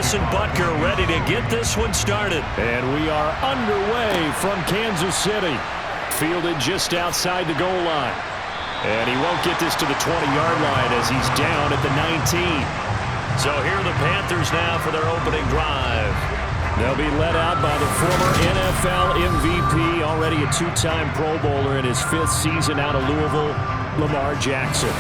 Harrison Butker ready to get this one started. And we are underway from Kansas City. Fielded just outside the goal line. And he won't get this to the 20-yard line as he's down at the 19. So here are the Panthers now for their opening drive. They'll be led out by the former NFL MVP, already a two-time Pro Bowler in his 5th season out of Louisville, Lamar Jackson.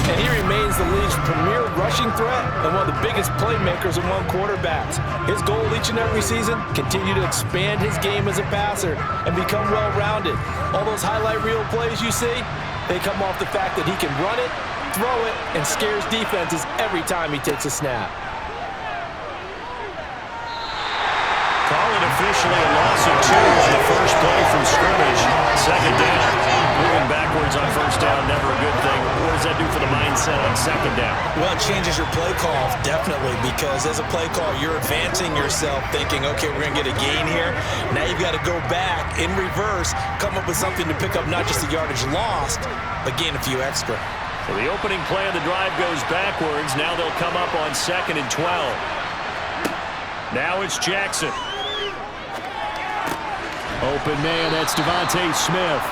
And he remains the league's premier rushing threat and one of the biggest playmakers among quarterbacks. His goal each and every season, continue to expand his game as a passer and become well-rounded. All those highlight reel plays you see, they come off the fact that he can run it, throw it, and scares defenses every time he takes a snap. Call it officially a loss of 2 as the first play from scrimmage. Second down. Moving backwards on first down, never a good thing. What does that do for the mindset on second down? Well, it changes your play call, definitely, because as a play call, you're advancing yourself thinking, okay, we're going to get a gain here. Now you've got to go back in reverse, come up with something to pick up not just the yardage lost, but gain a few extra. So the opening play of the drive goes backwards. Now they'll come up on 2nd and 12. Now it's Jackson. Open man, that's Devontae Smith.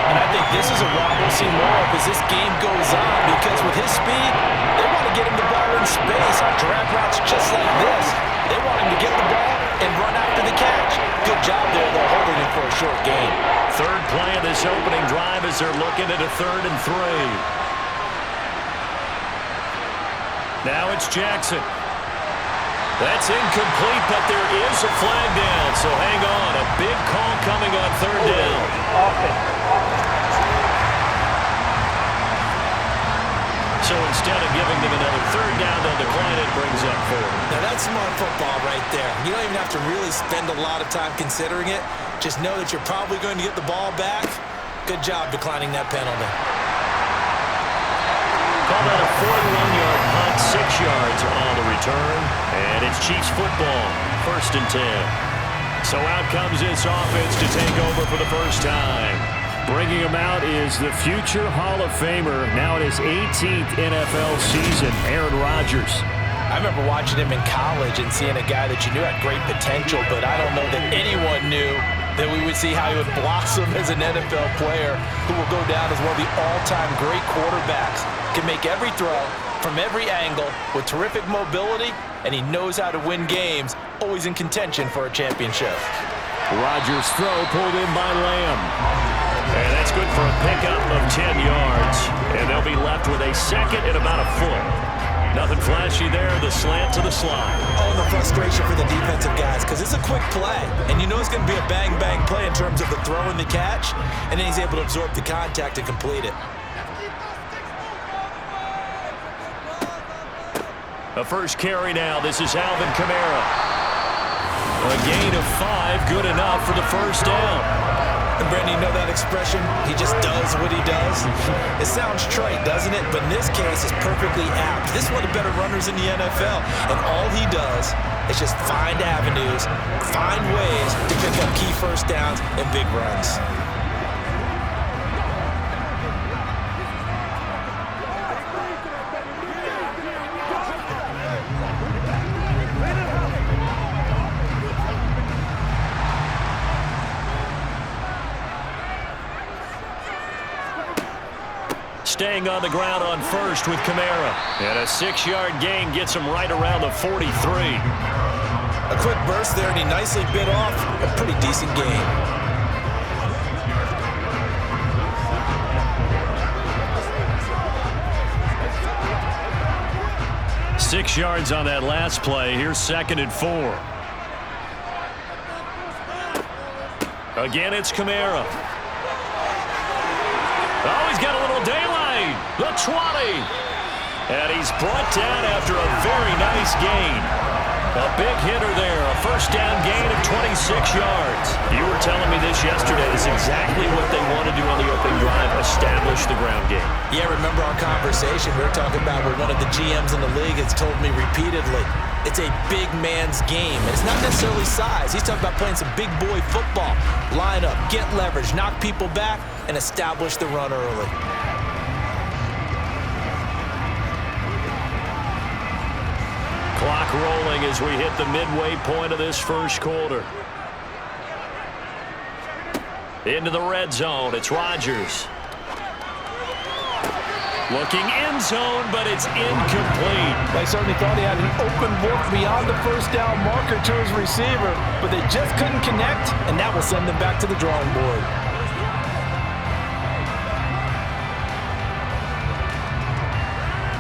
And I think this is a run we'll see more of as this game goes on, because with his speed, they want to get him the ball in space on drag routes just like this. They want him to get the ball and run after the catch. Good job there, though, holding him for a short gain. Third play of this opening drive as they're looking at a 3rd and 3. Now it's Jackson. That's incomplete, but there is a flag down, so hang on. A big call coming on 3rd down. So instead of giving them another 3rd down, they'll decline it, brings up 4th. Now that's smart football right there. You don't even have to really spend a lot of time considering it. Just know that you're probably going to get the ball back. Good job declining that penalty. Call that a 41-yard punt, 6 yards on the return. And it's Chiefs football, 1st and 10. So out comes this offense to take over for the first time. Bringing him out is the future Hall of Famer, now in his 18th NFL season, Aaron Rodgers. I remember watching him in college and seeing a guy that you knew had great potential, but I don't know that anyone knew that we would see how he would blossom as an NFL player who will go down as one of the all-time great quarterbacks. Can make every throw from every angle with terrific mobility, and he knows how to win games, always in contention for a championship. Rodgers' throw pulled in by Lamb. And that's good for a pickup of 10 yards. And they'll be left with a 2nd and about a foot. Nothing flashy there, the slant to the slide. Oh, and the frustration for the defensive guys, because it's a quick play. And you know it's going to be a bang-bang play in terms of the throw and the catch, and then he's able to absorb the contact and complete it. A first carry now. This is Alvin Kamara. A gain of 5, good enough for the first down. And Brandon, you know that expression? He just does what he does. It sounds trite, doesn't it? But in this case, it's perfectly apt. This is one of the better runners in the NFL. And all he does is just find avenues, find ways to pick up key first downs and big runs. Staying on the ground on first with Kamara. And a 6-yard gain gets him right around the 43. A quick burst there, and he nicely bit off a pretty decent gain. Six yards on that last play. Here's 2nd and 4. Again, it's Kamara. Oh, he's got a little daylight. The 20. And he's brought down after a very nice gain. A big hitter there. A first down gain of 26 yards. You were telling me this yesterday. It's exactly what they want to do on the opening drive, establish the ground game. Yeah, remember our conversation we were talking about where one of the GMs in the league has told me repeatedly, it's a big man's game. And it's not necessarily size. He's talking about playing some big boy football. Line up, get leverage, knock people back, and establish the run early. Clock clock rolling as we hit the midway point of this first quarter. Into the red zone, it's Rodgers. Looking end zone, but it's incomplete. They certainly thought he had an open look beyond the first down marker to his receiver, but they just couldn't connect, and that will send them back to the drawing board.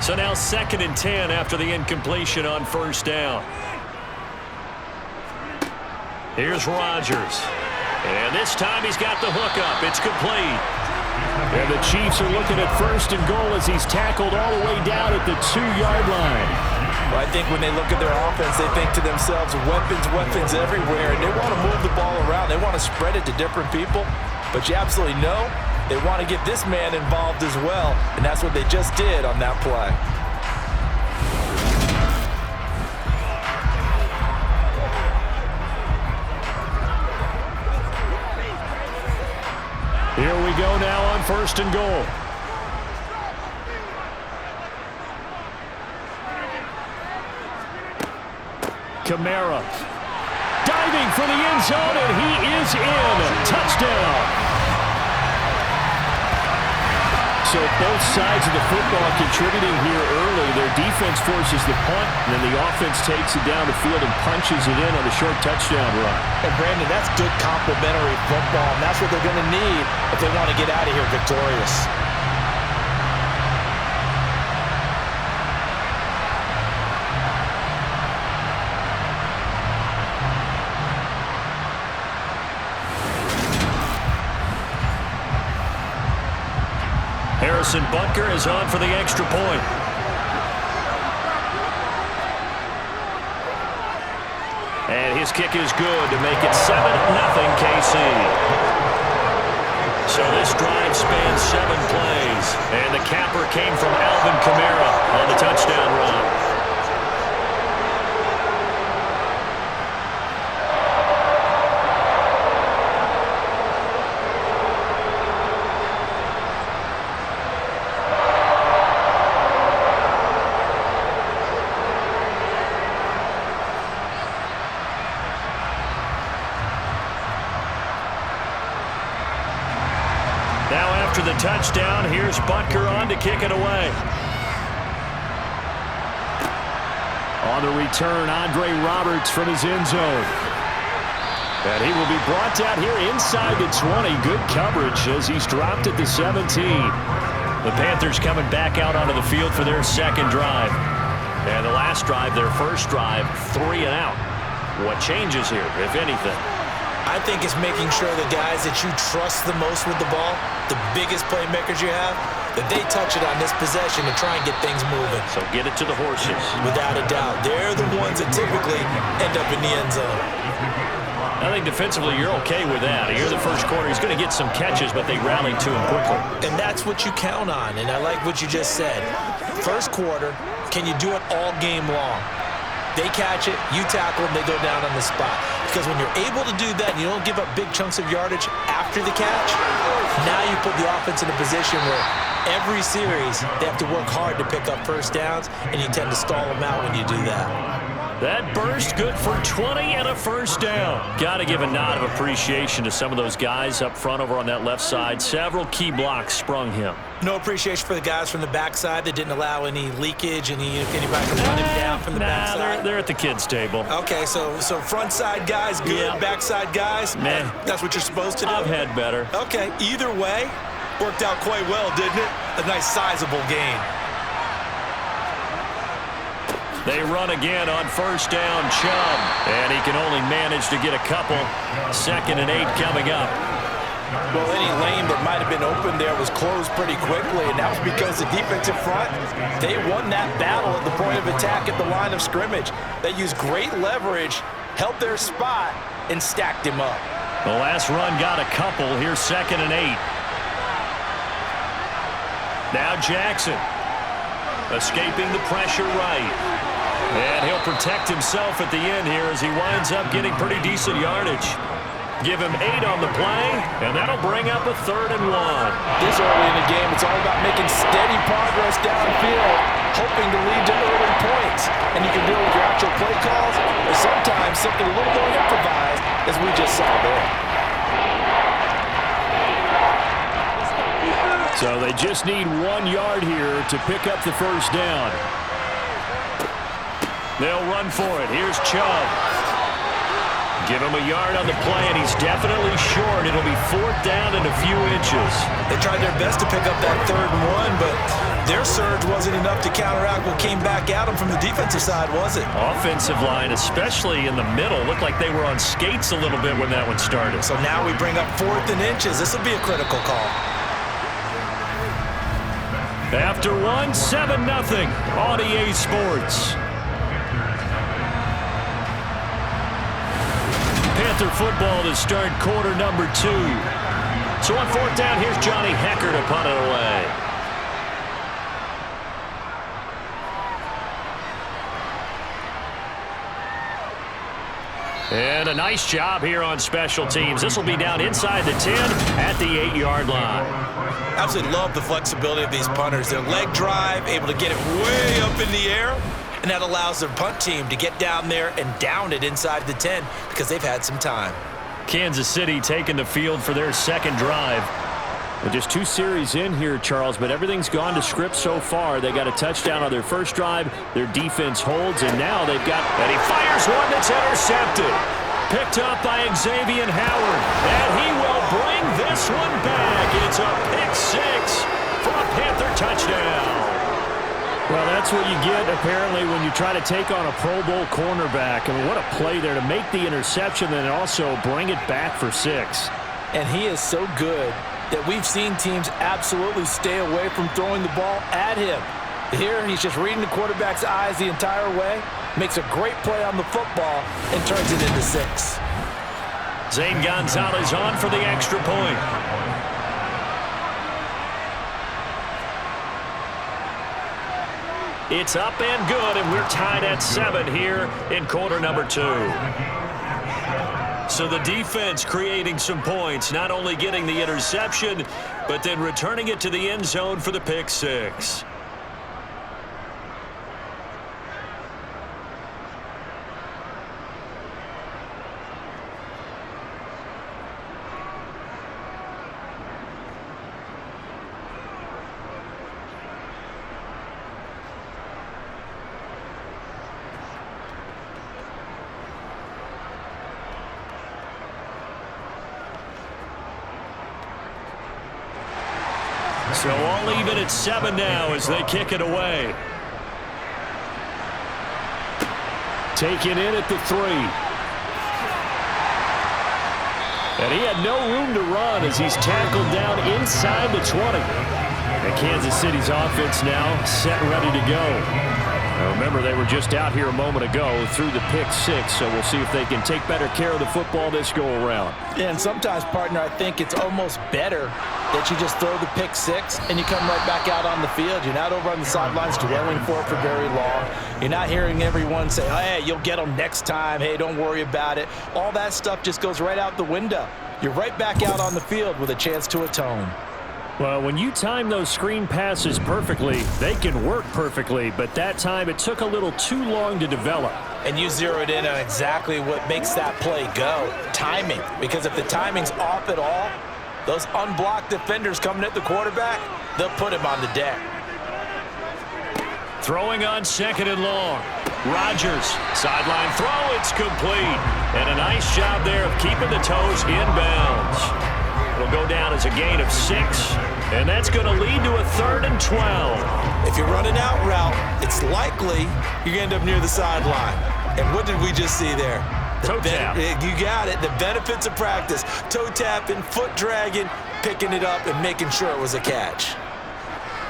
So now 2nd and 10 after the incompletion on first down. Here's Rodgers. And this time he's got the hookup. It's complete. And the Chiefs are looking at 1st and goal as he's tackled all the way down at the 2-yard line. Well, I think when they look at their offense, they think to themselves, weapons everywhere, and they want to move the ball around. They want to spread it to different people, but you absolutely know they want to get this man involved as well, and that's what they just did on that play. Here we go now on 1st and goal. Kamara diving for the end zone, and he is in. Touchdown. So both sides of the football contributing here early. Their defense forces the punt, and then the offense takes it down the field and punches it in on a short touchdown run. And Brandon, that's good complementary football, and that's what they're going to need if they want to get out of here victorious. Harrison Butker is on for the extra point. And his kick is good to make it 7-0 KC. So this drive spans 7 plays. And the capper came from Alvin Kamara on the touchdown run. Now after the touchdown, here's Butker on to kick it away. On the return, Andre Roberts from his end zone. And he will be brought down here inside the 20. Good coverage as he's dropped at the 17. The Panthers coming back out onto the field for their 2nd drive. And the last drive, their 1st drive, 3 and out. What changes here, if anything? I think it's making sure the guys that you trust the most with the ball, the biggest playmakers you have, that they touch it on this possession to try and get things moving. So get it to the horses. Without a doubt. They're the ones that typically end up in the end zone. I think defensively you're okay with that. Here in the first quarter, he's going to get some catches, but they rallied to him quickly. And that's what you count on, and I like what you just said. First quarter, can you do it all game long? They catch it, you tackle them, they go down on the spot. Because when you're able to do that and you don't give up big chunks of yardage after the catch, now you put the offense in a position where every series they have to work hard to pick up first downs, and you tend to stall them out when you do that. That burst good for 20 and a first down. Got to give a nod of appreciation to some of those guys up front over on that left side. Several key blocks sprung him. No appreciation for the guys from the backside that didn't allow any leakage, anybody can run him down from the backside. They're at the kids' table. Okay, so front side guys good, yeah. Backside guys, man, that's what you're supposed to do. I've had better. Okay, either way, worked out quite well, didn't it? A nice sizable gain. They run again on first down, Chubb. And he can only manage to get a couple. 2nd and 8 coming up. Well, any lane that might have been open there was closed pretty quickly, and that was because the defensive front, they won that battle at the point of attack at the line of scrimmage. They used great leverage, held their spot, and stacked him up. The last run got a couple. Here's 2nd and 8. Now Jackson. Escaping the pressure right. And he'll protect himself at the end here as he winds up getting pretty decent yardage. Give him 8 on the play, and that'll bring up a 3rd and 1. This early in the game, it's all about making steady progress downfield, hoping to lead to early points. And you can do it with your actual play something a little more improvised, as we just saw there. So they just need 1 yard here to pick up the first down. They'll run for it. Here's Chubb. Give him a yard on the play, and he's definitely short. It'll be 4th down and a few inches. They tried their best to pick up that 3rd and 1, but their surge wasn't enough to counteract what came back at them from the defensive side, was it? Offensive line, especially in the middle, looked like they were on skates a little bit when that one started. So now we bring up 4th and inches. This will be a critical call. After 1, 7-0 on EA Sports. Panther football to start quarter number 2. So on 4th down, here's Johnny Hecker to punt it away. And a nice job here on special teams. This will be down inside the 10 at the 8-yard line. Absolutely love the flexibility of these punters. Their leg drive, able to get it way up in the air, and that allows their punt team to get down there and down it inside the 10 because they've had some time. Kansas City taking the field for their second drive. And just 2 series in here, Charles, but everything's gone to script so far. They got a touchdown on their first drive. Their defense holds, and now they've got... And he fires one that's intercepted. Picked up by Xavier Howard. And he will bring this one back. It's a pick 6 for a Panther touchdown. Well, that's what you get, apparently, when you try to take on a Pro Bowl cornerback. I mean, what a play there to make the interception and also bring it back for 6. And he is so good that we've seen teams absolutely stay away from throwing the ball at him. Here, he's just reading the quarterback's eyes the entire way, makes a great play on the football, and turns it into 6. Zane Gonzalez on for the extra point. It's up and good, and we're tied at 7 here in quarter number 2. So the defense creating some points, not only getting the interception, but then returning it to the end zone for the pick 6. So all even at 7 now as they kick it away. Taken in at the 3. And he had no room to run as he's tackled down inside the 20. And Kansas City's offense now set and ready to go. Now remember, they were just out here a moment ago through the pick 6, so we'll see if they can take better care of the football this go-around. Yeah, and sometimes, partner, I think it's almost better that you just throw the pick 6 and you come right back out on the field. You're not over on the sidelines dwelling for it for very long. You're not hearing everyone say, hey, you'll get them next time. Hey, don't worry about it. All that stuff just goes right out the window. You're right back out on the field with a chance to atone. Well, when you time those screen passes perfectly, they can work perfectly, but that time it took a little too long to develop. And you zeroed in on exactly what makes that play go, timing. Because if the timing's off at all, those unblocked defenders coming at the quarterback, they'll put him on the deck. Throwing on 2nd and long. Rodgers, sideline throw, it's complete. And a nice job there of keeping the toes inbounds. It'll go down as a gain of 6, and that's going to lead to a 3rd and 12. If you're running out route, it's likely you're going to end up near the sideline. And what did we just see there? Toe tap. You got it. The benefits of practice. Toe tapping, foot dragging, picking it up, and making sure it was a catch.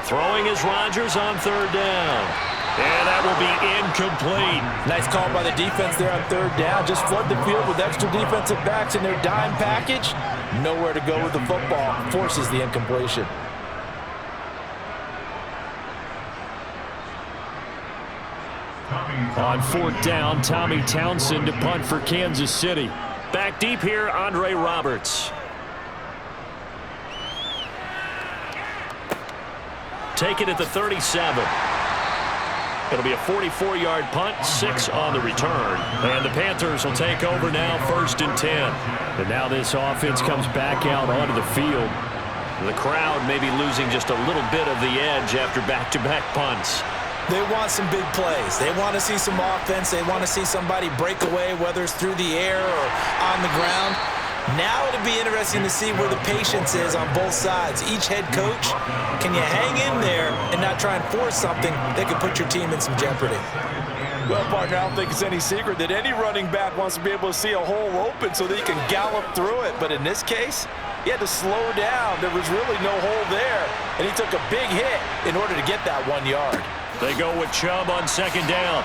Throwing is Rodgers on 3rd down. And that will be incomplete. Nice call by the defense there on 3rd down. Just flood the field with extra defensive backs in their dime package. Nowhere to go with the football. Forces the incompletion. On 4th down, Tommy Townsend to punt for Kansas City. Back deep here, Andre Roberts. Take it at the 37. It'll be a 44-yard punt, 6 on the return. And the Panthers will take over now, 1st and 10. And now this offense comes back out onto the field. The crowd may be losing just a little bit of the edge after back-to-back punts. They want some big plays. They want to see some offense. They want to see somebody break away, whether it's through the air or on the ground. Now it'll be interesting to see where the patience is on both sides. Each head coach, can you hang in there and not try and force something that could put your team in some jeopardy? Well, partner, I don't think it's any secret that any running back wants to be able to see a hole open so that he can gallop through it. But in this case, he had to slow down. There was really no hole there, and he took a big hit in order to get that 1 yard. They go with Chubb on 2nd down.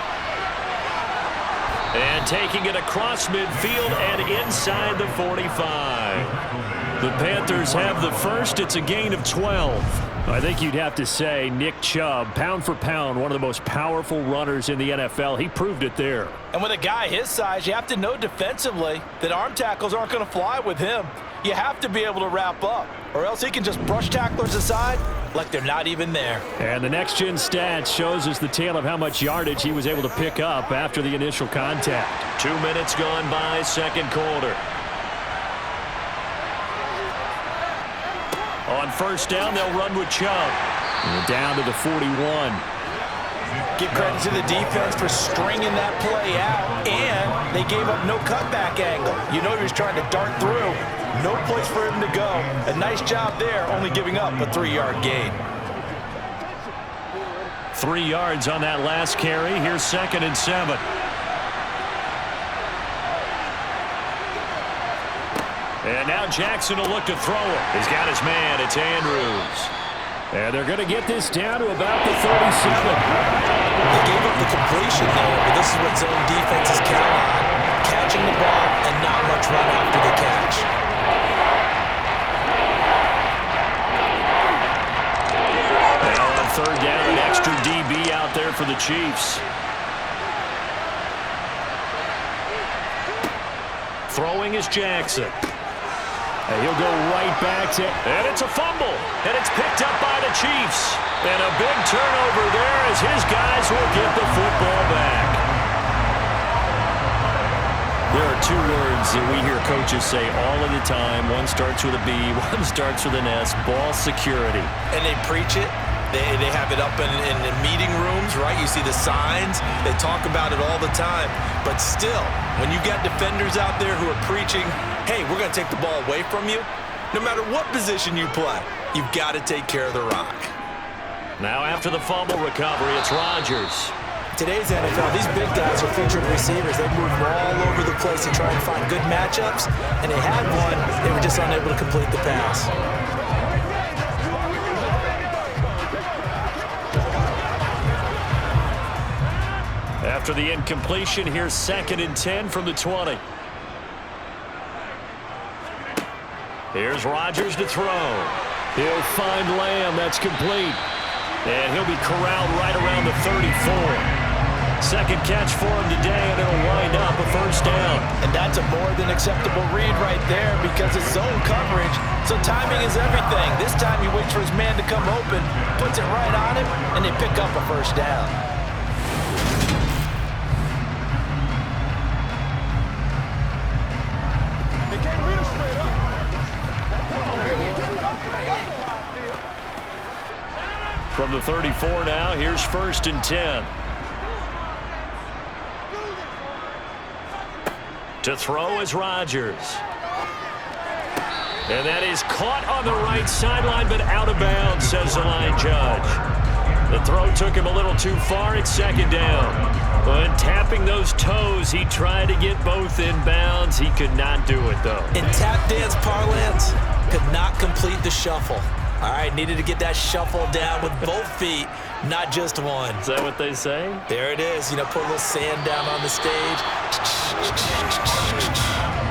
And taking it across midfield and inside the 45. The Panthers have the first. It's a gain of 12. I think you'd have to say Nick Chubb, pound for pound, one of the most powerful runners in the NFL. He proved it there. And with a guy his size, you have to know defensively that arm tackles aren't going to fly with him. You have to be able to wrap up, or else he can just brush tacklers aside like they're not even there. And the next-gen stats shows us the tale of how much yardage he was able to pick up after the initial contact. 2 minutes gone by, 2nd quarter. On 1st down, they'll run with Chubb. And down to the 41. Give credit to the defense for stringing that play out, and they gave up no cutback angle. You know he was trying to dart through. No place for him to go. A nice job there, only giving up a 3-yard gain. 3 yards on that last carry. Here's 2nd and 7. And now Jackson will look to throw it. He's got his man. It's Andrews. And they're going to get this down to about the 37. They gave up the completion there, but this is what zone defenses count on. Catching the ball and not much run after the catch. Now on 3rd down, an extra DB out there for the Chiefs. Throwing is Jackson. And he'll go right back to, and it's a fumble, and it's picked up by the Chiefs. And a big turnover there as his guys will get the football back. There are 2 words that we hear coaches say all of the time. One starts with a B, one starts with an S, ball security. And they preach it. They have it up in the meeting rooms, right? You see the signs. They talk about it all the time. But still, when you got defenders out there who are preaching, hey, we're going to take the ball away from you, no matter what position you play, you've got to take care of the rock. Now after the fumble recovery, it's Rodgers. Today's NFL, these big guys are featured receivers. They move all over the place to try and find good matchups, and they had one. They were just unable to complete the pass. After the incompletion, here's 2nd and 10 from the 20. Here's Rodgers to throw. He'll find Lamb. That's complete. And he'll be corralled right around the 34. Second catch for him today, and it'll wind up a 1st down. And that's a more than acceptable read right there because it's zone coverage, so timing is everything. This time he waits for his man to come open, puts it right on him, and they pick up a 1st down. From the 34 now, here's 1st and 10. To throw is Rodgers. And that is caught on the right sideline, but out of bounds, says the line judge. The throw took him a little too far. It's 2nd down. And tapping those toes, he tried to get both in bounds. He could not do it, though. In tap dance parlance, could not complete the shuffle. All right, needed to get that shuffle down with both feet, not just one. Is that what they say? There it is. You know, put a little sand down on the stage.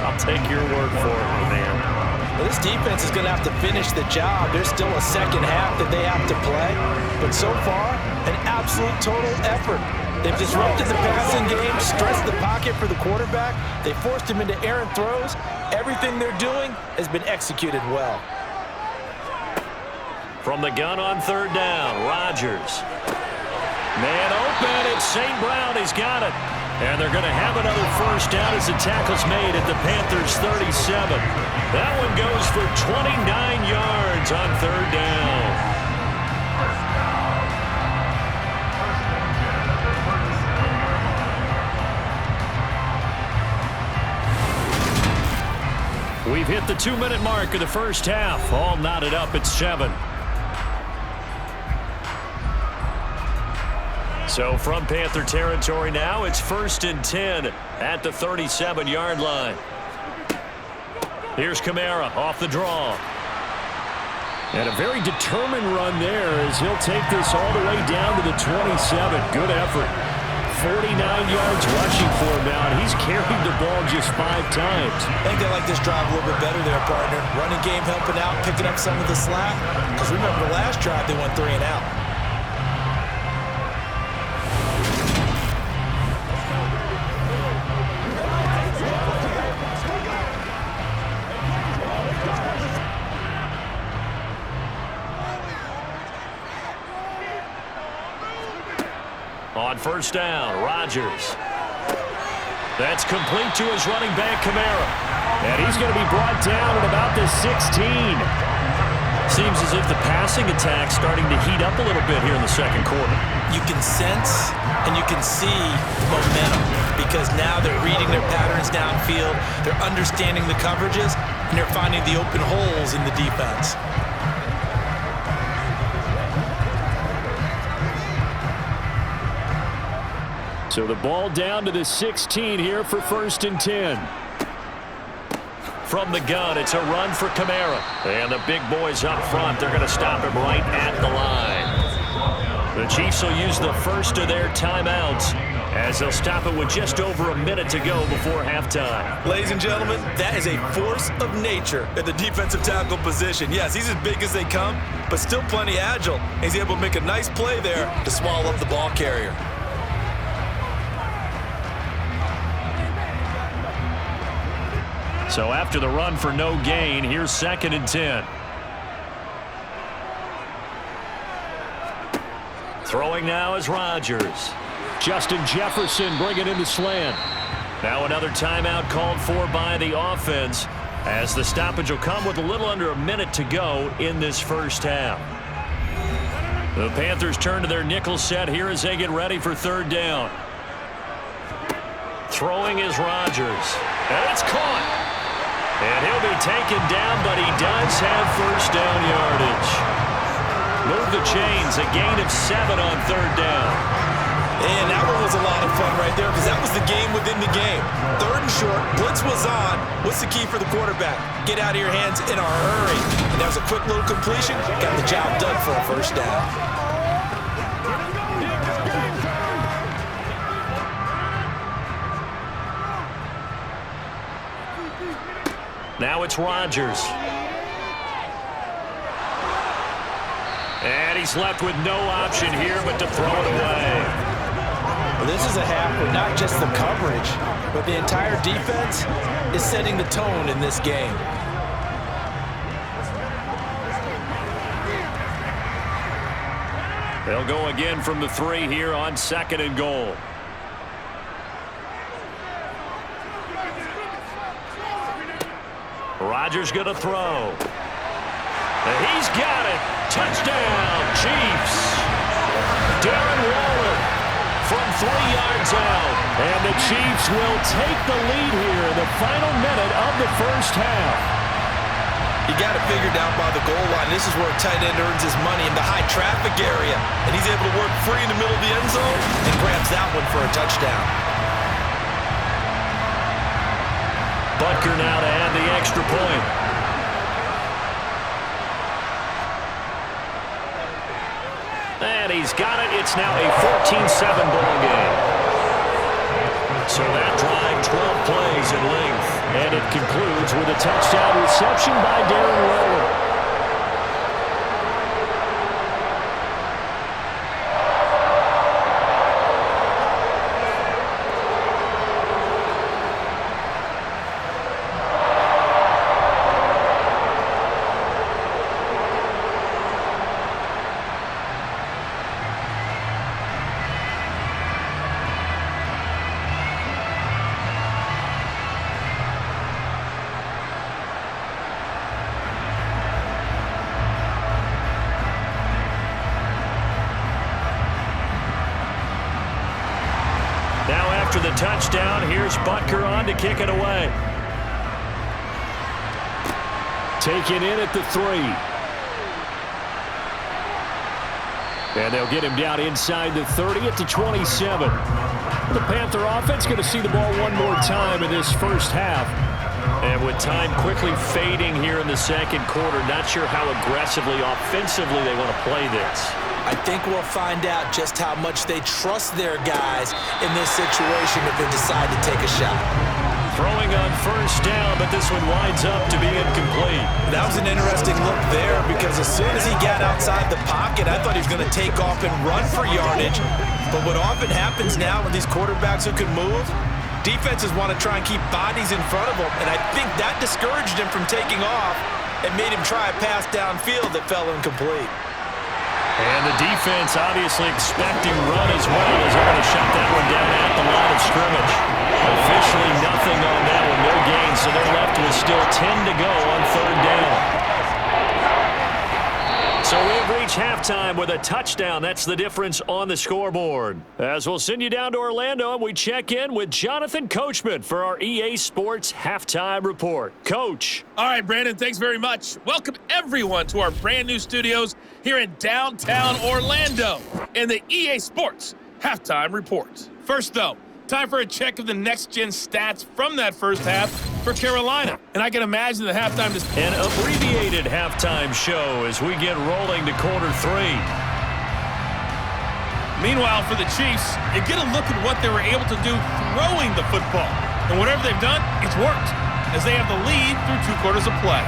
I'll take your word for it, man. Well, this defense is going to have to finish the job. There's still a 2nd half that they have to play. But so far, an absolute total effort. They've disrupted the passing game, stressed the pocket for the quarterback. They forced him into errant throws. Everything they're doing has been executed well. From the gun on 3rd down, Rodgers. Man open, it's St. Brown. He's got it. And they're going to have another first down as the tackle's made at the Panthers' 37. That one goes for 29 yards on third down. We've hit the 2-minute mark of the first half. All knotted up at 7. So from Panther territory now, it's 1st and 10 at the 37-yard line. Here's Kamara off the draw. And a very determined run there as he'll take this all the way down to the 27. Good effort. 49 yards rushing for him now, and he's carried the ball just 5 times. I think they like this drive a little bit better there, partner. Running game helping out, picking up some of the slack. Because remember, the last drive, they went 3 and out. On first down, Rodgers. That's complete to his running back, Kamara. And he's going to be brought down at about the 16. Seems as if the passing attack's starting to heat up a little bit here in the second quarter. You can sense and you can see momentum because now they're reading their patterns downfield, they're understanding the coverages, and they're finding the open holes in the defense. So the ball down to the 16 here for 1st and 10. From the gun, it's a run for Kamara. And the big boys up front, they're going to stop him right at the line. The Chiefs will use the first of their timeouts as they'll stop it with just over a minute to go before halftime. Ladies and gentlemen, that is a force of nature at the defensive tackle position. Yes, he's as big as they come, but still plenty agile. He's able to make a nice play there to swallow up the ball carrier. So after the run for no gain, here's 2nd and 10. Throwing now is Rodgers. Justin Jefferson bringing in the slant. Now another timeout called for by the offense as the stoppage will come with a little under a minute to go in this first half. The Panthers turn to their nickel set here as they get ready for third down. Throwing is Rodgers. And it's caught. And he'll be taken down, but he does have first down yardage. Move the chains, a gain of 7 on third down. And that one was a lot of fun right there because that was the game within the game. 3rd and short, blitz was on. What's the key for the quarterback? Get out of your hands in a hurry. And that was a quick little completion. Got the job done for a first down. Now it's Rodgers. And he's left with no option here but to throw it away. Well, this is a half where not just the coverage, but the entire defense is setting the tone in this game. They'll go again from the 3 here on 2nd and goal. Rodgers going to throw. He's got it. Touchdown, Chiefs. Darren Waller from 3 yards out. And the Chiefs will take the lead here in the final minute of the first half. You got it figured out by the goal line. This is where a tight end earns his money in the high traffic area. And he's able to work free in the middle of the end zone and grabs that one for a touchdown. Butker now to add the extra point. And he's got it. It's now a 14-7 ball game. So that drive, 12 plays in length. And it concludes with a touchdown reception by Darren Waller. after the touchdown. Here's Butker on to kick it away. Taken in at the 3. And they'll get him down inside the 30 at the 27. The Panther offense going to see the ball one more time in this first half. And with time quickly fading here in the second quarter, not sure how aggressively, offensively they want to play this. I think we'll find out just how much they trust their guys in this situation if they decide to take a shot. Throwing on first down, but this one winds up to be incomplete. That was an interesting look there because as soon as he got outside the pocket, I thought he was going to take off and run for yardage. But what often happens now with these quarterbacks who can move, defenses want to try and keep bodies in front of them, and I think that discouraged him from taking off and made him try a pass downfield that fell incomplete. And the defense obviously expecting run as well as they're going to shut that one down at the line of scrimmage. Officially nothing on that one, no gain, so they're left with still 10 to go on third down. So we've reached halftime with a touchdown. That's the difference on the scoreboard. As we'll send you down to Orlando, and we check in with Jonathan Coachman for our EA Sports Halftime Report. Coach. All right, Brandon, thanks very much. Welcome, everyone, to our brand new studios here in downtown Orlando in the EA Sports Halftime Report. First, though, time for a check of the next-gen stats from that first half for Carolina. And I can imagine the halftime is an abbreviated halftime show as we get rolling to quarter 3. Meanwhile, for the Chiefs, you get a look at what they were able to do throwing the football. And whatever they've done, it's worked, as they have the lead through 2 quarters of play.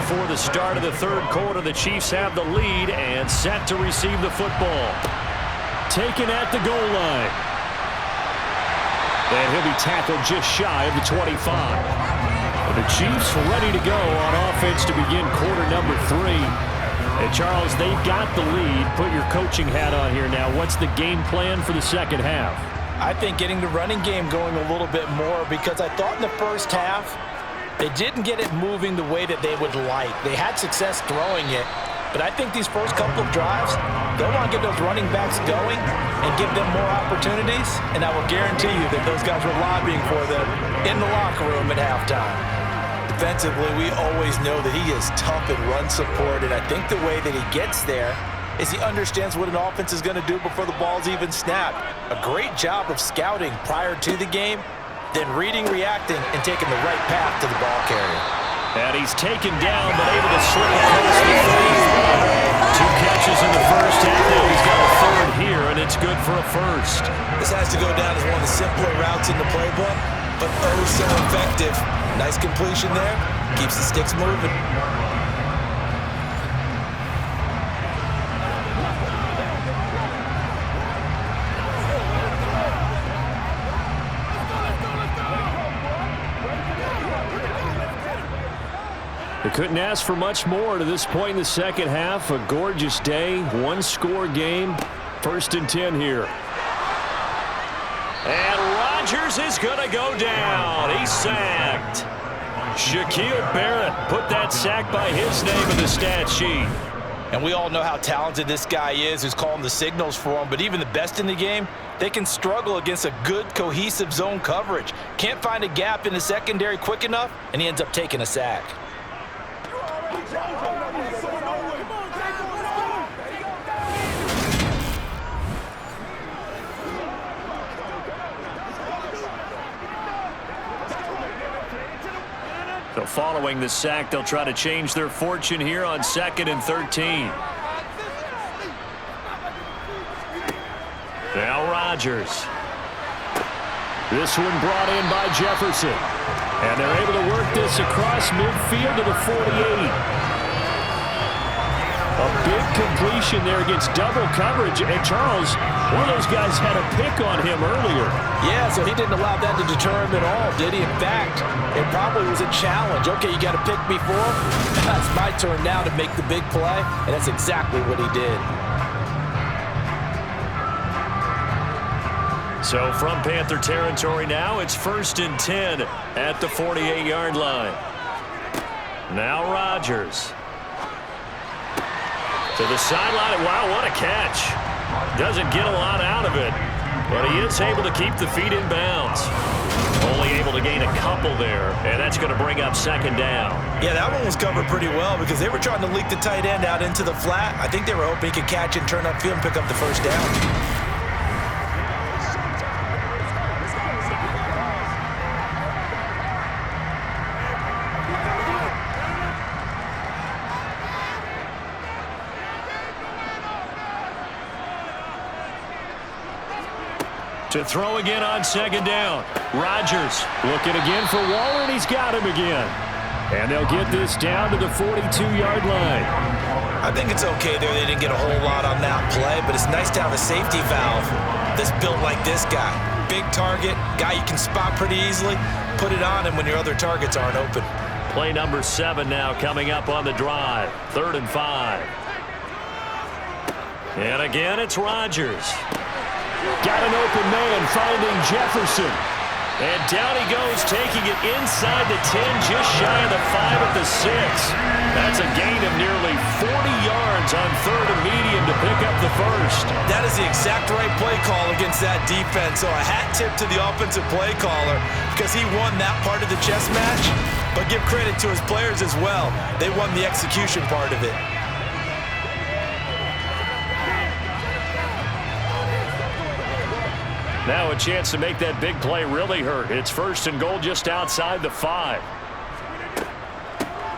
For the start of the third quarter, the Chiefs have the lead and set to receive the football. Taken at the goal line. And he'll be tackled just shy of the 25. The Chiefs ready to go on offense to begin quarter number 3. And Charles, they've got the lead. Put your coaching hat on here now. What's the game plan for the second half? I think getting the running game going a little bit more because I thought in the first half, they didn't get it moving the way that they would like. They had success throwing it, but I think these first couple of drives, they'll want to get those running backs going and give them more opportunities, and I will guarantee you that those guys were lobbying for them in the locker room at halftime. Defensively, we always know that he is tough in run support, and I think the way that he gets there is he understands what an offense is going to do before the ball's even snapped. A great job of scouting prior to the game, then reading, reacting, and taking the right path to the ball carrier. And he's taken down, but able to slip across the 30. 2 catches in the first half. Now he's got a third here, and it's good for a first. This has to go down as one of the simpler routes in the playbook, but oh so effective. Nice completion there. Keeps the sticks moving. They couldn't ask for much more to this point in the second half. A gorgeous day, 1-score game. 1st and 10 here. And Rodgers is going to go down. He's sacked. Shaquille Barrett put that sack by his name in the stat sheet. And we all know how talented this guy is who's calling the signals for him, but even the best in the game, they can struggle against a good, cohesive zone coverage. Can't find a gap in the secondary quick enough, and he ends up taking a sack. So following the sack, they'll try to change their fortune here on 2nd and 13. Now Rodgers. This one brought in by Jefferson. And they're able to work this across midfield to the 48. A big completion there against double coverage. And Charles, one of those guys had a pick on him earlier. Yeah, so he didn't allow that to deter him at all, did he? In fact, it probably was a challenge. Okay, you got to pick me for him. It's my turn now to make the big play, and that's exactly what he did. So from Panther territory now, it's 1st and 10 at the 48-yard line. Now Rodgers. To the sideline. Wow, what a catch. Doesn't get a lot out of it, but he is able to keep the feet in bounds. Only able to gain a couple there, and that's going to bring up 2nd down. Yeah, that one was covered pretty well because they were trying to leak the tight end out into the flat. I think they were hoping he could catch and turn upfield and pick up the 1st down. To throw again on 2nd down. Rodgers looking again for Waller, and he's got him again. And they'll get this down to the 42-yard line. I think it's okay there. They didn't get a whole lot on that play, but it's nice to have a safety valve that's built like this guy. Big target, guy you can spot pretty easily. Put it on him when your other targets aren't open. Play number 7 now coming up on the drive. 3rd and 5. And again, it's Rodgers. Got an open man, finding Jefferson. And down he goes, taking it inside the 10, just shy of the 5 at the 6. That's a gain of nearly 40 yards on 3rd and medium to pick up the 1st. That is the exact right play call against that defense. So a hat tip to the offensive play caller because he won that part of the chess match. But give credit to his players as well. They won the execution part of it. Now a chance to make that big play really hurt. It's 1st and goal just outside the 5.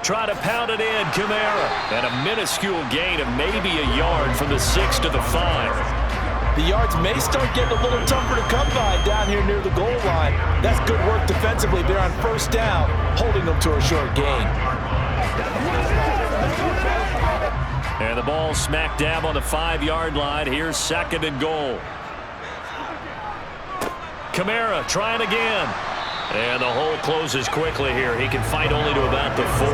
Try to pound it in, Kamara. And a minuscule gain of maybe a yard from the 6 to the 5. The yards may start getting a little tougher to come by down here near the goal line. That's good work defensively there on 1st down, holding them to a short gain. And the ball smack dab on the 5-yard line. Here's 2nd and goal. Kamara trying again. And the hole closes quickly here. He can fight only to about the 4.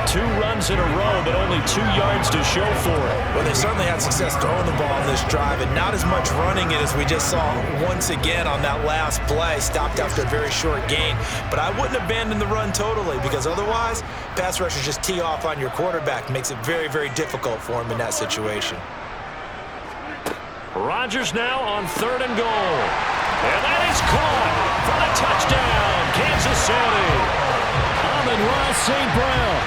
2 runs in a row, but only 2 yards to show for it. Well, they certainly had success throwing the ball on this drive, and not as much running it as we just saw once again on that last play. Stopped after a very short gain. But I wouldn't abandon the run totally because otherwise, pass rushers just tee off on your quarterback. Makes it very, very difficult for him in that situation. Rodgers now on 3rd and goal. And that is caught for the touchdown, Kansas City. Amon-Ra St. Brown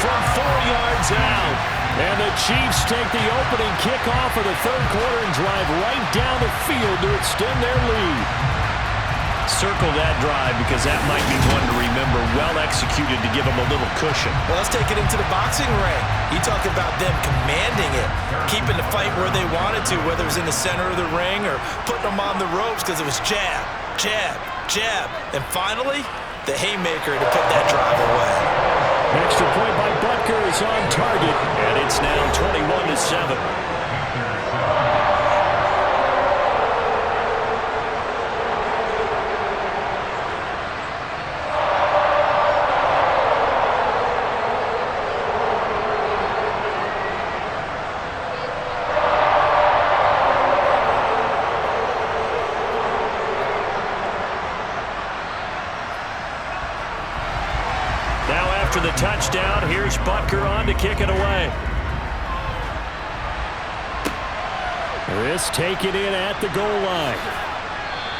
from 4 yards out. And the Chiefs take the opening kickoff of the 3rd quarter and drive right down the field to extend their lead. Circle that drive because that might be one to remember. Well executed to give them a little cushion. Well, let's take it into the boxing ring. You talk about them commanding it, keeping the fight where they wanted to, whether it was in the center of the ring or putting them on the ropes because it was jab, jab, jab. And finally, the haymaker to put that drive away. Extra point by Butker is on target, and it's now 21-7. After the touchdown, here's Butker on to kick it away. This taken in at the goal line.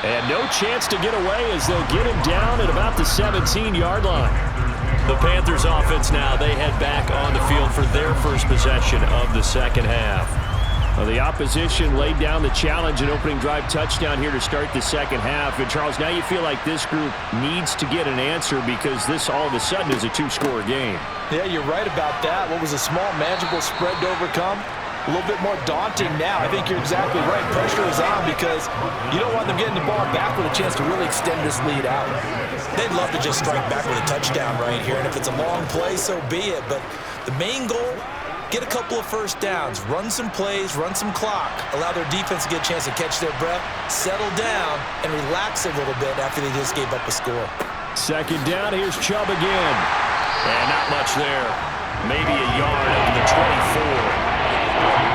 And no chance to get away as they'll get him down at about the 17-yard line. The Panthers offense now, they head back on the field for their first possession of the 2nd half. Well, the opposition laid down the challenge and opening drive touchdown here to start the 2nd half. And, Charles, now you feel like this group needs to get an answer because this all of a sudden is a 2-score game. Yeah, you're right about that. What was a small, manageable spread to overcome a little bit more daunting now. I think you're exactly right. Pressure is on because you don't want them getting the ball back with a chance to really extend this lead out. They'd love to just strike back with a touchdown right here, and if it's a long play, so be it. But the main goal, get a couple of first downs, run some plays, run some clock, allow their defense to get a chance to catch their breath, settle down, and relax a little bit after they just gave up a score. Second down, here's Chubb again. And not much there. Maybe a yard up to the 24.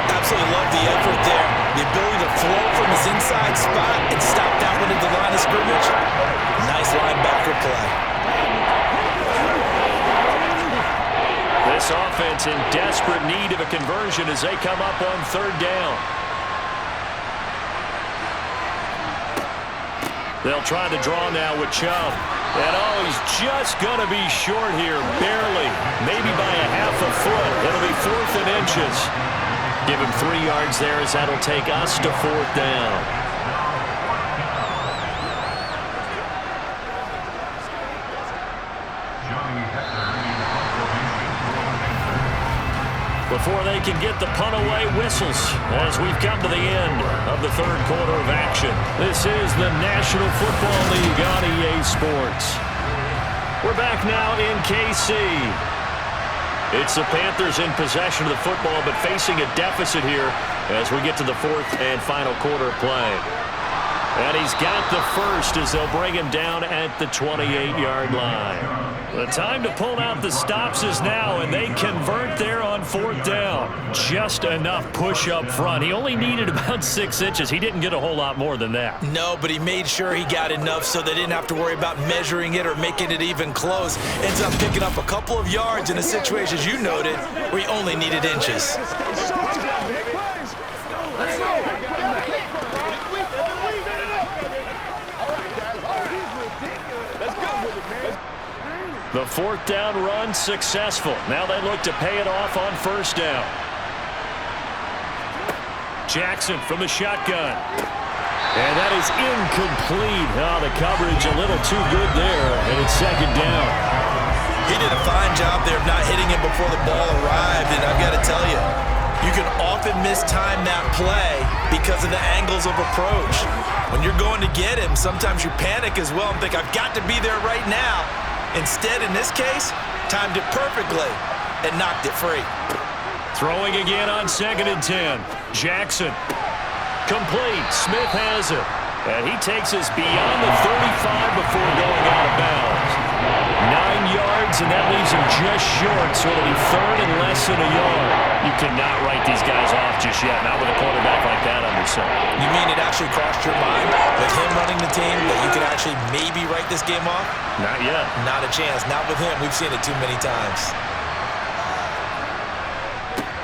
Absolutely love the effort there. The ability to flow from his inside spot and stop that one at the line of scrimmage. Nice linebacker play. This offense in desperate need of a conversion as they come up on third down. They'll try to draw now with Chubb. And oh, he's just going to be short here, barely. Maybe by a half a foot. It'll be 4th and inches. Give him 3 yards there as that'll take us to 4th down. Before they can get the punt away, whistles as we've come to the end of the third quarter of action. This is the National Football League on EA Sports. We're back now in KC. It's the Panthers in possession of the football, but facing a deficit here as we get to the 4th and final quarter play. And he's got the first as they'll bring him down at the 28-yard line. The time to pull out the stops is now, and they convert there on 4th down. Just enough push up front. He only needed about 6 inches. He didn't get a whole lot more than that. No, but he made sure he got enough so they didn't have to worry about measuring it or making it even close. Ends up picking up a couple of yards in a situation, as you noted, where he only needed inches. The 4th down run successful. Now they look to pay it off on 1st down. Jackson from the shotgun. And that is incomplete. Oh, the coverage a little too good there, and it's 2nd down. He did a fine job there of not hitting him before the ball arrived, and I've got to tell you, you can often mistime that play because of the angles of approach. When you're going to get him, sometimes you panic as well and think, I've got to be there right now. Instead, in this case, timed it perfectly and knocked it free. Throwing again on 2nd and 10. Jackson. Complete. Smith has it. And he takes us beyond the 35 before going out of bounds. 9 yards, and that leaves him just short, so it'll be 3rd and less than a yard. You cannot write these guys off just yet, not with a quarterback like that under center. You mean it actually crossed your mind with him running the team that you could actually maybe write this game off? Not yet. Not a chance. Not with him. We've seen it too many times.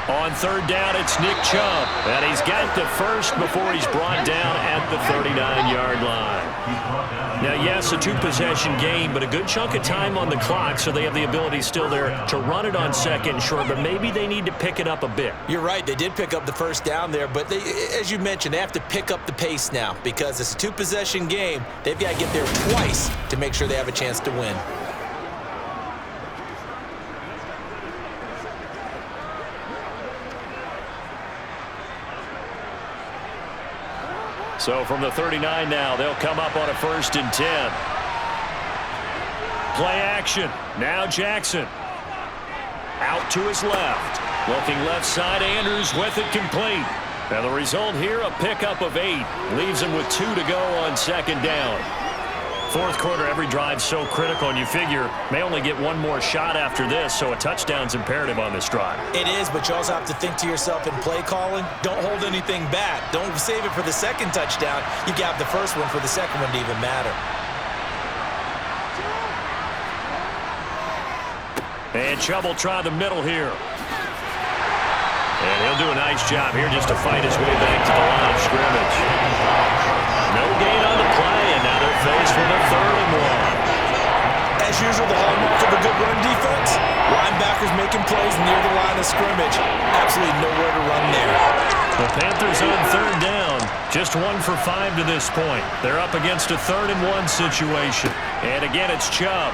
On 3rd down, it's Nick Chubb. And he's got the first before he's brought down at the 39-yard line. Now, yes, a 2-possession game, but a good chunk of time on the clock, so they have the ability still there to run it on 2nd and short, but maybe they need to pick it up a bit. You're right. They did pick up the first down there, but they, as you mentioned, they have to pick up the pace now because it's a 2-possession game. They've got to get there twice to make sure they have a chance to win. So from the 39 now, they'll come up on a 1st and 10. Play action. Now Jackson. Out to his left. Looking left side, Andrews with it complete. Now the result here, a pickup of 8. Leaves him with 2 to go on 2nd down. 4th quarter, every drive so critical, and you figure may only get one more shot after this, so a touchdown's imperative on this drive. It is, but you also have to think to yourself in play calling, don't hold anything back. Don't save it for the 2nd touchdown. You got the first one for the 2nd one to even matter. And Chubb will try the middle here. And he'll do a nice job here just to fight his way back to the line of scrimmage. No gain on the play, and now they're faced with a 3rd and 1. As usual, the hallmark of a good run defense, linebackers making plays near the line of scrimmage. Absolutely nowhere to run there. The Panthers on 3rd down, just 1 for 5 to this point. They're up against a 3rd and 1 situation. And again, it's Chubb.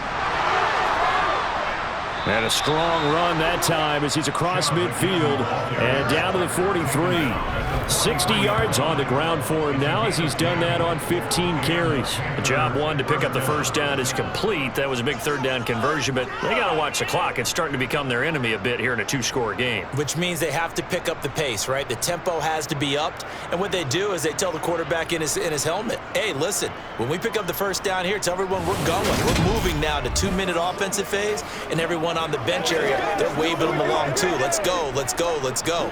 And a strong run that time as he's across midfield and down to the 43. 60 yards on the ground for him now as he's done that on 15 carries. The job one to pick up the first down is complete. That was a big third down conversion, but they got to watch the clock. It's starting to become their enemy a bit here in a two-score game. Which means they have to pick up the pace, right? The tempo has to be upped. And what they do is they tell the quarterback in his helmet, hey, listen, when we pick up the first down here, tell everyone we're going. We're moving now to 2-minute offensive phase, and everyone on the bench area, they're waving them along too. Let's go, let's go, let's go.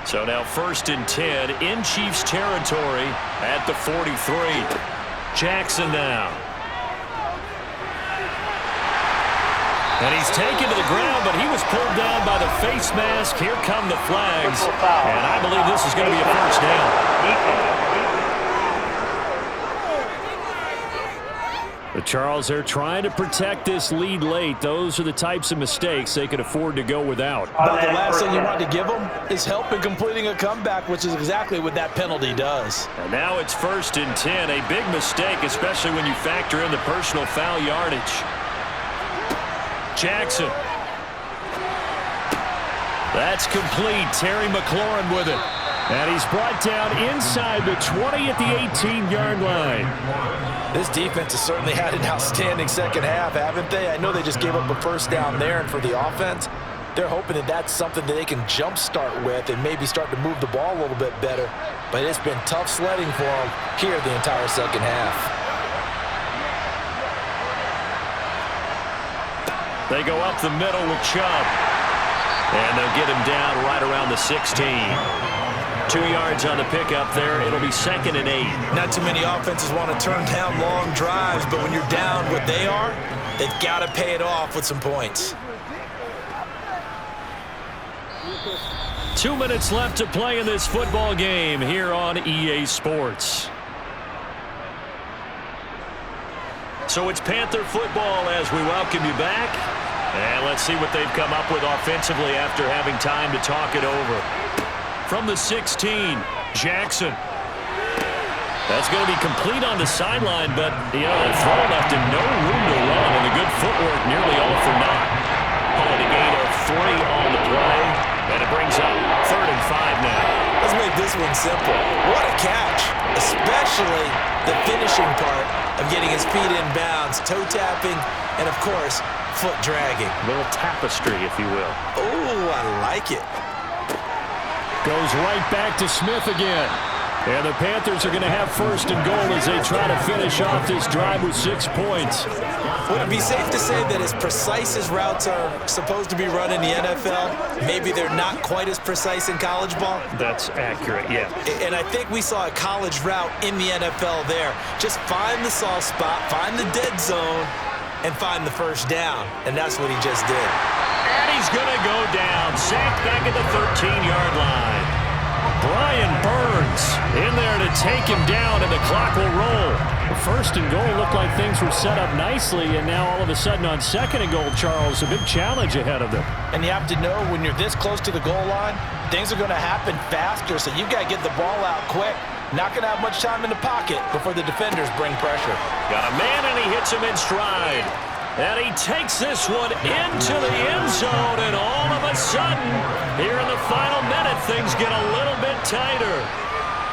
So now 1st and 10 in Chiefs territory at the 43. Jackson now. And he's taken to the ground, but he was pulled down by the face mask. Here come the flags. And I believe this is going to be a first down. But Charles, they're trying to protect this lead late. Those are the types of mistakes they could afford to go without. But the last thing you want to give them is help in completing a comeback, which is exactly what that penalty does. And now it's 1st and 10. A big mistake, especially when you factor in the personal foul yardage. Jackson. That's complete. Terry McLaurin with it. And he's brought down inside the 20 at the 18-yard line. This defense has certainly had an outstanding second half, haven't they? I know they just gave up a first down there, and for the offense, they're hoping that that's something that they can jumpstart with and maybe start to move the ball a little bit better. But it's been tough sledding for them here the entire second half. They go up the middle with Chubb. And they'll get him down right around the 16. 2 yards on the pickup there. It'll be 2nd and 8. Not too many offenses want to turn down long drives, but when you're down what they are, they've got to pay it off with some points. 2 minutes left to play in this football game here on EA Sports. So it's Panther football as we welcome you back. And let's see what they've come up with offensively after having time to talk it over. From the 16, Jackson. That's going to be complete on the sideline, but, that throw left him no room to run, and the good footwork nearly all for naught. Pulling a gain of 3 on the play, and it brings up 3rd and 5 now. Let's make this one simple. What a catch, especially the finishing part of getting his feet in bounds, toe tapping, and, of course, foot dragging. A little tapestry, if you will. Oh, I like it. Goes right back to Smith again. And the Panthers are going to have 1st and goal as they try to finish off this drive with 6 points. Would it be safe to say that as precise as routes are supposed to be run in the NFL, maybe they're not quite as precise in college ball? That's accurate, yeah. And I think we saw a college route in the NFL there. Just find the soft spot, find the dead zone, and find the first down. And that's what he just did. And he's going to go down. Sacked back at the 13-yard line. Brian Burns in there to take him down, and the clock will roll. The 1st and goal looked like things were set up nicely, and now all of a sudden on 2nd and goal, Charles, a big challenge ahead of them. And you have to know when you're this close to the goal line, things are going to happen faster, so you've got to get the ball out quick. Not going to have much time in the pocket before the defenders bring pressure. Got a man, and he hits him in stride. And he takes this one into the end zone, and all of a sudden, here in the final minute, things get a little bit tighter.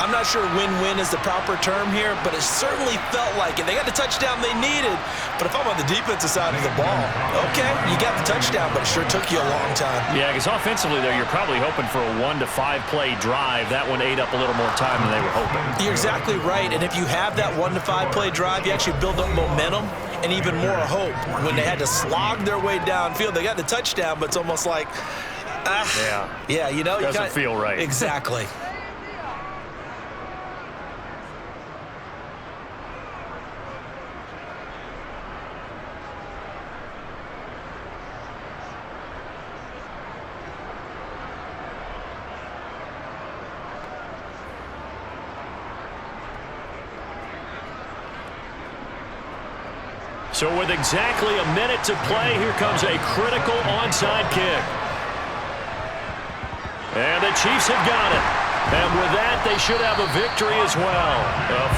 I'm not sure win-win is the proper term here, but it certainly felt like it. They got the touchdown they needed, but if I'm on the defensive side of the ball, okay, you got the touchdown, but it sure took you a long time. Yeah, because offensively, though, you're probably hoping for a 1 to 5 play drive. That one ate up a little more time than they were hoping. You're exactly right, and if you have that 1 to 5 play drive, you actually build up momentum and even more hope. When they had to slog their way downfield, they got the touchdown, but it's almost like, yeah, doesn't feel right. Exactly. So with exactly a minute to play, here comes a critical onside kick. And the Chiefs have got it. And with that, they should have a victory as well.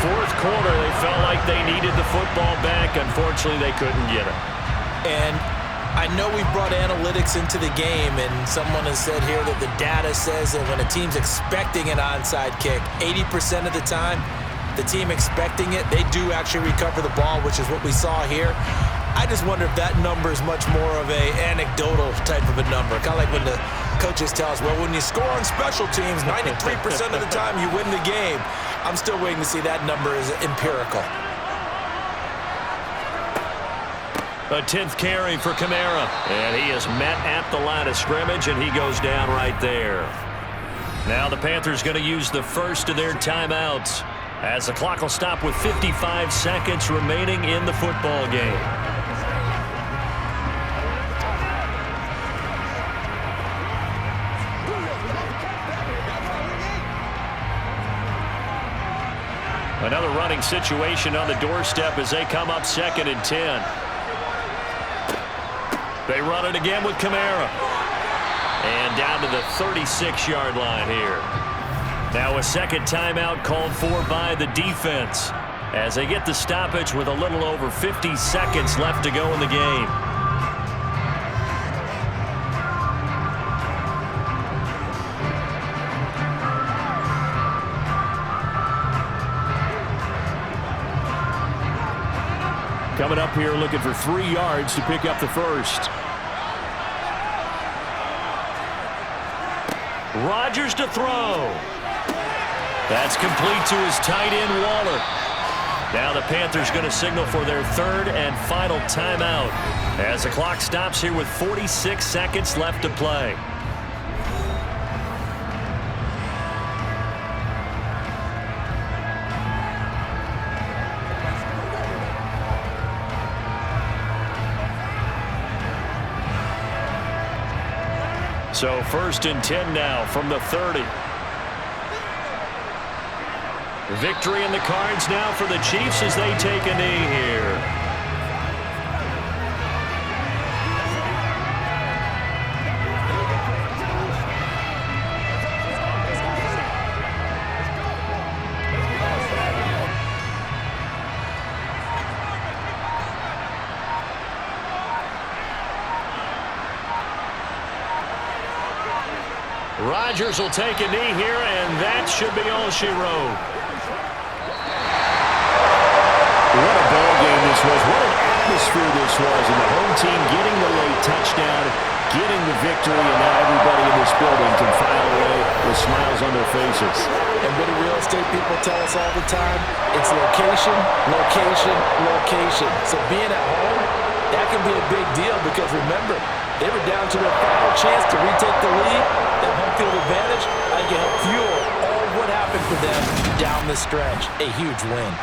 Fourth quarter, they felt like they needed the football back. Unfortunately, they couldn't get it. And I know we brought analytics into the game, and someone has said here that the data says that when a team's expecting an onside kick, 80% of the time, the team expecting it, they do actually recover the ball, which is what we saw here. I just wonder if that number is much more of a anecdotal type of a number. Kind of like when the coaches tell us, well, when you score on special teams, 93% of the time you win the game. I'm still waiting to see that number is empirical. A 10th carry for Kamara. And he is met at the line of scrimmage, and he goes down right there. Now the Panthers going to use the first of their timeouts, as the clock will stop with 55 seconds remaining in the football game. Another running situation on the doorstep as they come up 2nd and 10. They run it again with Kamara. And down to the 36-yard line here. Now a second timeout called for by the defense as they get the stoppage with a little over 50 seconds left to go in the game. Coming up here looking for 3 yards to pick up the first. Rodgers to throw. That's complete to his tight end, Waller. Now the Panthers going to signal for their third and final timeout as the clock stops here with 46 seconds left to play. So 1st and 10 now from the 30. Victory in the cards now for the Chiefs as they take a knee here. Rodgers will take a knee here, and that should be all she wrote. What a ball game this was. What an atmosphere this was. And the home team getting the late touchdown, getting the victory, and now everybody in this building can file away with smiles on their faces. And what do real estate people tell us all the time? It's location, location, location. So being at home, that can be a big deal because remember, they were down to their final chance to retake the lead. That home field advantage, I can help fuel all of what happened for them down the stretch. A huge win.